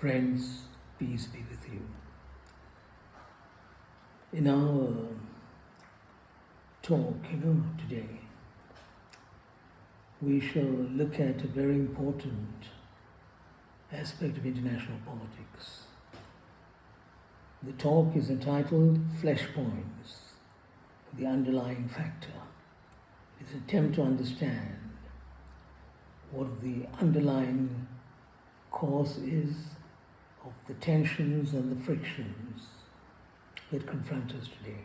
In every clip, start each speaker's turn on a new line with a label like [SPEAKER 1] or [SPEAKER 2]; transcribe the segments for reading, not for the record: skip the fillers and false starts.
[SPEAKER 1] Friends, peace be with you. In our talk, today, we shall look at a very important aspect of international politics. The talk is entitled Flashpoints, the underlying factor. It's an attempt to understand what the underlying cause is of the tensions and the frictions that confront us today.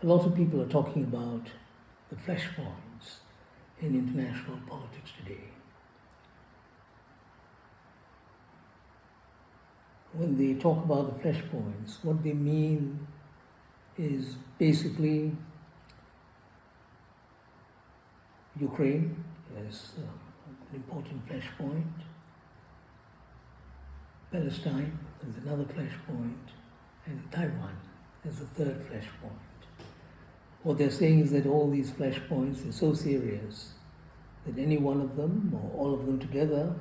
[SPEAKER 1] A lot of people are talking about the flashpoints in international politics today. When they talk about the flashpoints, what they mean is basically Ukraine as an important flashpoint, Palestine as another flashpoint, and Taiwan as a third flashpoint. What they're saying is that all these flashpoints are so serious that any one of them, or all of them together,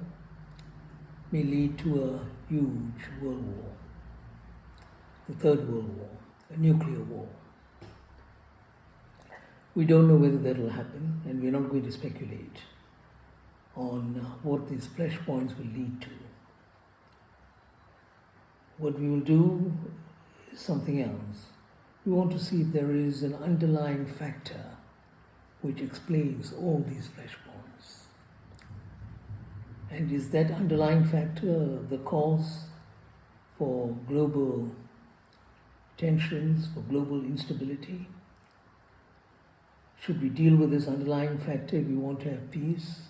[SPEAKER 1] may lead to a huge world war, the Third World War, a nuclear war. We don't know whether that will happen, and we're not going to speculate on what these flashpoints will lead to. What we will do is something else. We want to see if there is an underlying factor which explains all these flashpoints. And is that underlying factor the cause for global tensions, for global instability? Should we deal with this underlying factor if we want to have peace?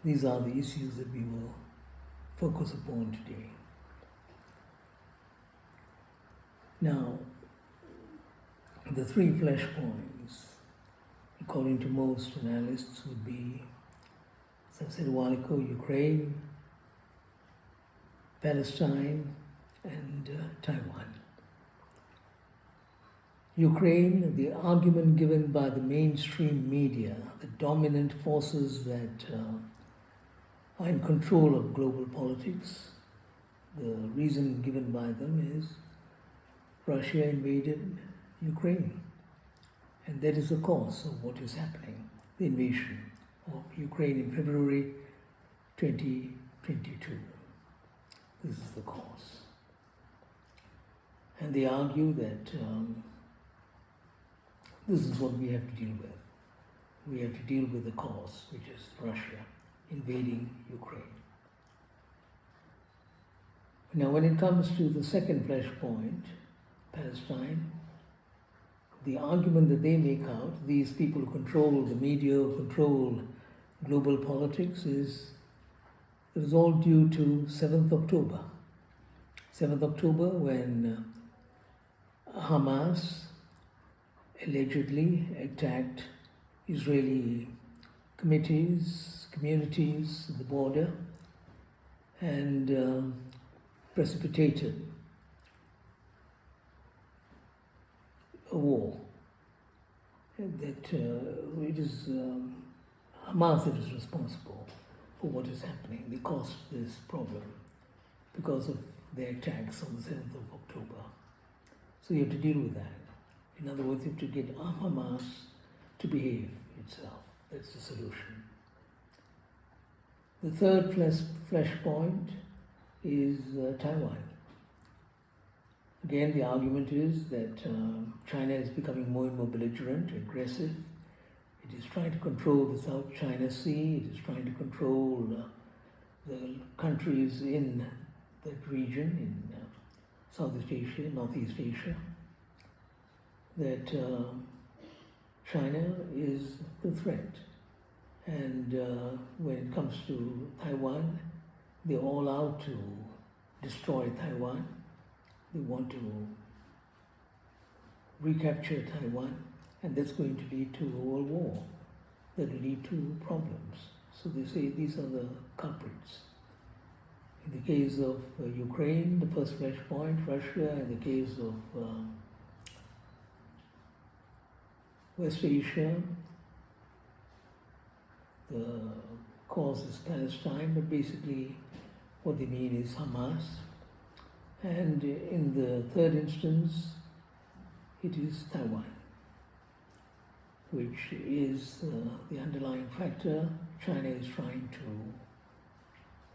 [SPEAKER 1] These are the issues that we will focus upon today. Now, the three flashpoints, according to most analysts, would be, as I said a while ago, Ukraine, Palestine, and Taiwan. Ukraine, the argument given by the mainstream media, the dominant forces that are in control of global politics, the reason given by them is Russia invaded Ukraine. And that is the cause of what is happening, the invasion of Ukraine in February 2022. This is the cause. And they argue that this is what we have to deal with. We have to deal with the cause, which is Russia invading Ukraine. Now, when it comes to the second flashpoint, Palestine, the argument that they make out, these people who control the media, who control global politics, is it was all due to 7th October. 7th October, when Hamas allegedly attacked Israeli communities at the border and precipitated a war. That it is Hamas that is responsible for what is happening. They caused this problem because of their attacks on the 7th of October. So you have to deal with that. In other words, you have to get Hamas to behave itself. That's the solution. The third flashpoint is Taiwan. Again, the argument is that China is becoming more and more belligerent, aggressive. It is trying to control the South China Sea. It is trying to control the countries in that region, in Southeast Asia, Northeast Asia. That China is the threat. And when it comes to Taiwan, they're all out to destroy Taiwan. They want to recapture Taiwan, and that's going to lead to a world war. That will lead to problems. So they say these are the culprits. In the case of Ukraine, the first flashpoint, Russia. In the case of West Asia, the cause is Palestine, but basically what they mean is Hamas. And in the third instance, it is Taiwan, which is the underlying factor. China is trying to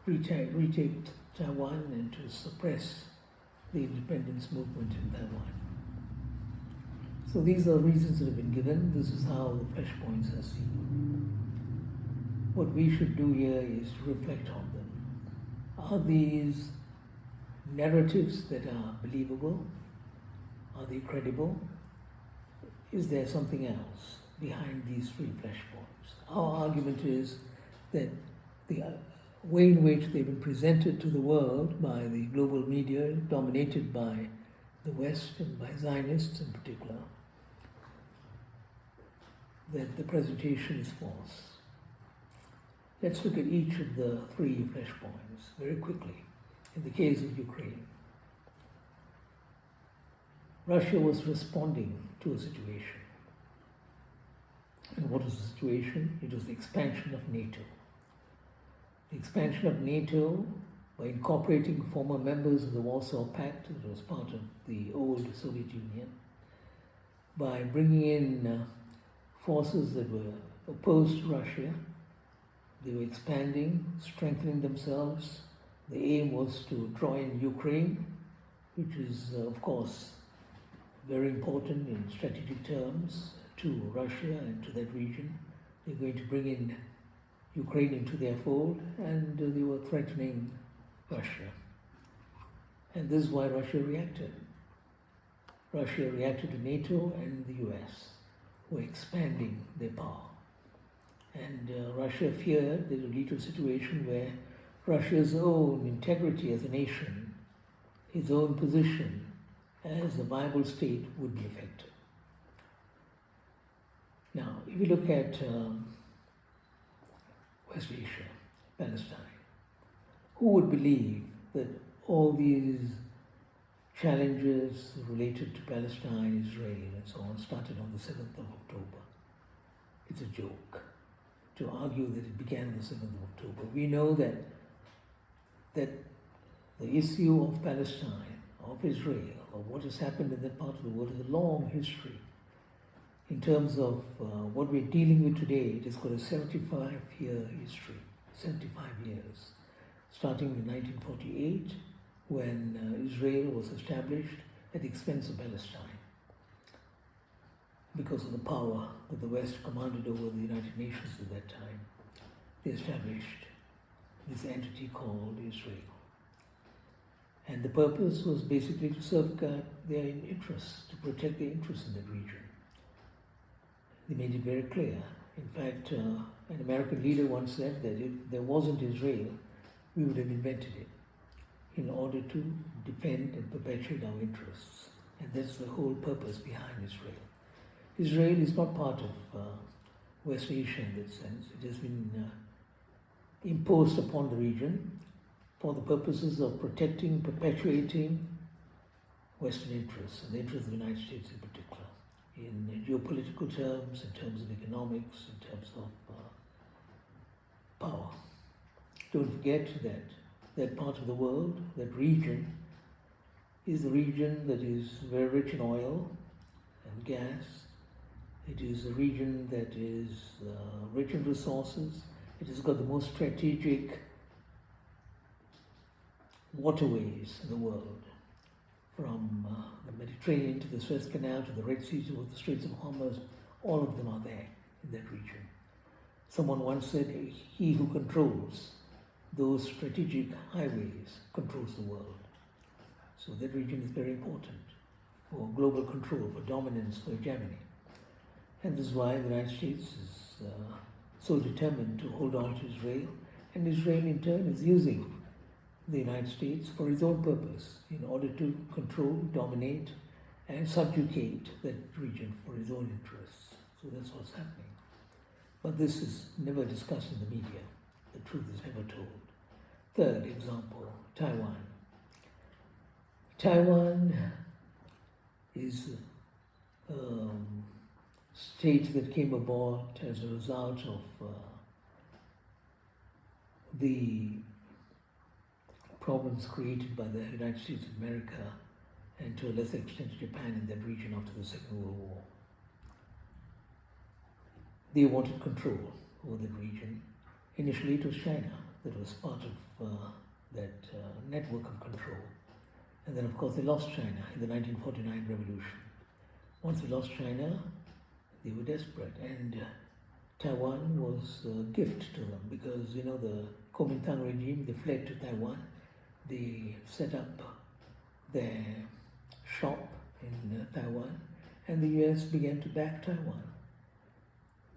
[SPEAKER 1] retake Taiwan and to suppress the independence movement in Taiwan. So these are reasons that have been given. This is how the Flashpoints are seen. What we should do here is reflect on them. Are these narratives that are believable? Are they credible? Is there something else behind these three flashpoints? Our argument is that the way in which they've been presented to the world by the global media, dominated by the West and by Zionists in particular, that the presentation is false. Let's look at each of the three flashpoints very quickly. In the case of Ukraine, Russia was responding to a situation. And what was the situation? It was the expansion of NATO. The expansion of NATO by incorporating former members of the Warsaw Pact, that was part of the old Soviet Union, by bringing in forces that were opposed to Russia. They were expanding, strengthening themselves. The aim was to draw in Ukraine, which is, of course, very important in strategic terms to Russia and to that region. They're going to bring in Ukraine into their fold, and they were threatening Russia. And this is why Russia reacted. Russia reacted to NATO and the US, who were expanding their power. And Russia feared that it would lead to a situation where Russia's own integrity as a nation, its own position as a viable state, would be affected. Now, if you look at West Asia, Palestine, who would believe that all these challenges related to Palestine, Israel, and so on started on the 7th of October? It's a joke to argue that it began on the 7th of October. We know that the issue of Palestine, of Israel, of what has happened in that part of the world is a long history. In terms of what we're dealing with today, it has got a 75-year history, 75 years, starting in 1948, when Israel was established at the expense of Palestine, because of the power that the West commanded over the United Nations at that time. They established this entity called Israel. And the purpose was basically to safeguard their interests, to protect their interests in that region. They made it very clear. In fact, an American leader once said that if there wasn't Israel, we would have invented it in order to defend and perpetuate our interests. And that's the whole purpose behind Israel. Israel is not part of West Asia in that sense. It has been imposed upon the region for the purposes of protecting, perpetuating Western interests, and the interests of the United States in particular, in geopolitical terms, in terms of economics, in terms of power. Don't forget that that part of the world, that region, is the region that is very rich in oil and gas. It is a region that is rich in resources. It has got the most strategic waterways in the world, from the Mediterranean to the Suez Canal to the Red Sea to the Straits of Hormuz. All of them are there in that region. Someone once said, he who controls those strategic highways controls the world. So that region is very important for global control, for dominance, for hegemony. And this is why the United States is so determined to hold on to Israel, and Israel in turn is using the United States for its own purpose, in order to control, dominate, and subjugate that region for its own interests. So that's what's happening. But this is never discussed in the media. The truth is never told. Third example, Taiwan. Taiwan is a state that came about as a result of the problems created by the United States of America and to a lesser extent Japan in that region after the Second World War. They wanted control over that region. Initially it was China that was part of that network of control. And then of course they lost China in the 1949 revolution. Once they lost China, they were desperate, and Taiwan was a gift to them because, you know, the Kuomintang regime, they fled to Taiwan. They set up their shop in Taiwan, and the US began to back Taiwan.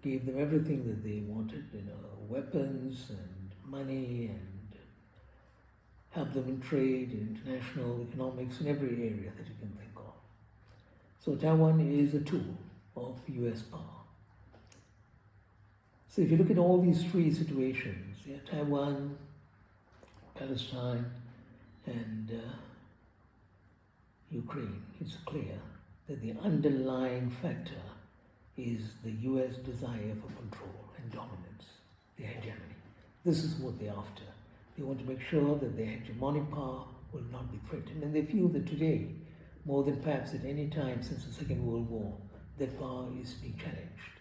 [SPEAKER 1] Gave them everything that they wanted, you know, weapons and money, and helped them in trade, in international economics, in every area that you can think of. So Taiwan is a tool of US power. So if you look at all these three situations, Taiwan, Palestine, and Ukraine, it's clear that the underlying factor is the US desire for control and dominance, the hegemony. This is what they're after. They want to make sure that their hegemonic power will not be threatened. And they feel that today, more than perhaps at any time since the Second World War, that power is being challenged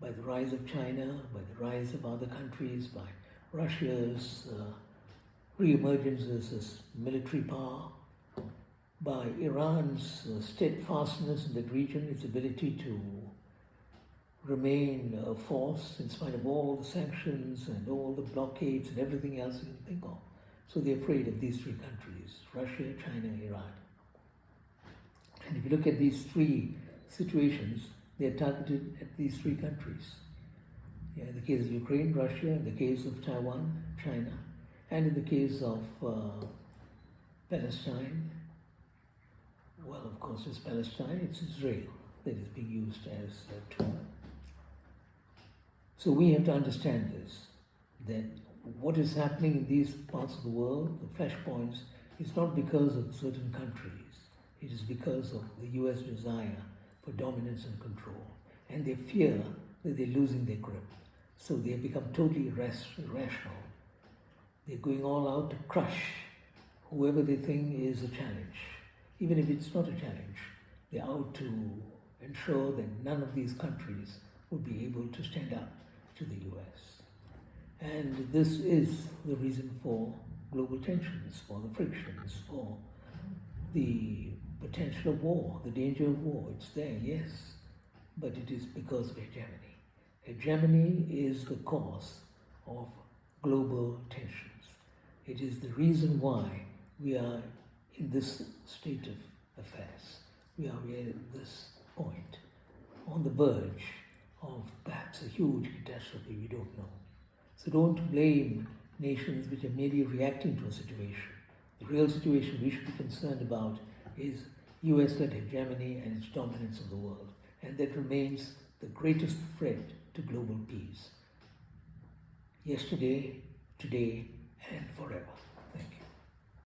[SPEAKER 1] by the rise of China, by the rise of other countries, by Russia's re-emergence as military power, by Iran's steadfastness in that region, its ability to remain a force in spite of all the sanctions and all the blockades and everything else you can think of. So they're afraid of these three countries, Russia, China, Iran. And if you look at these three situations, they're targeted at these three countries. In the case of Ukraine, Russia; in the case of Taiwan, China; and in the case of Palestine, well, of course, it's Palestine, it's Israel that is being used as a tool. So we have to understand this, that what is happening in these parts of the world, the flashpoints, is not because of certain countries. It is because of the US desire for dominance and control. And they fear that they're losing their grip. So they have become totally irrational. They're going all out to crush whoever they think is a challenge. Even if it's not a challenge, they're out to ensure that none of these countries would be able to stand up to the US. And this is the reason for global tensions, for the frictions, for the potential of war, the danger of war. It's there, yes, but it is because of hegemony. Hegemony is the cause of global tensions. It is the reason why we are in this state of affairs. We are at this point, on the verge of perhaps a huge catastrophe we don't know. So don't blame nations which are merely reacting to a situation. The real situation we should be concerned about is US-led hegemony and its dominance of the world. And that remains the greatest threat to global peace. Yesterday, today, and forever.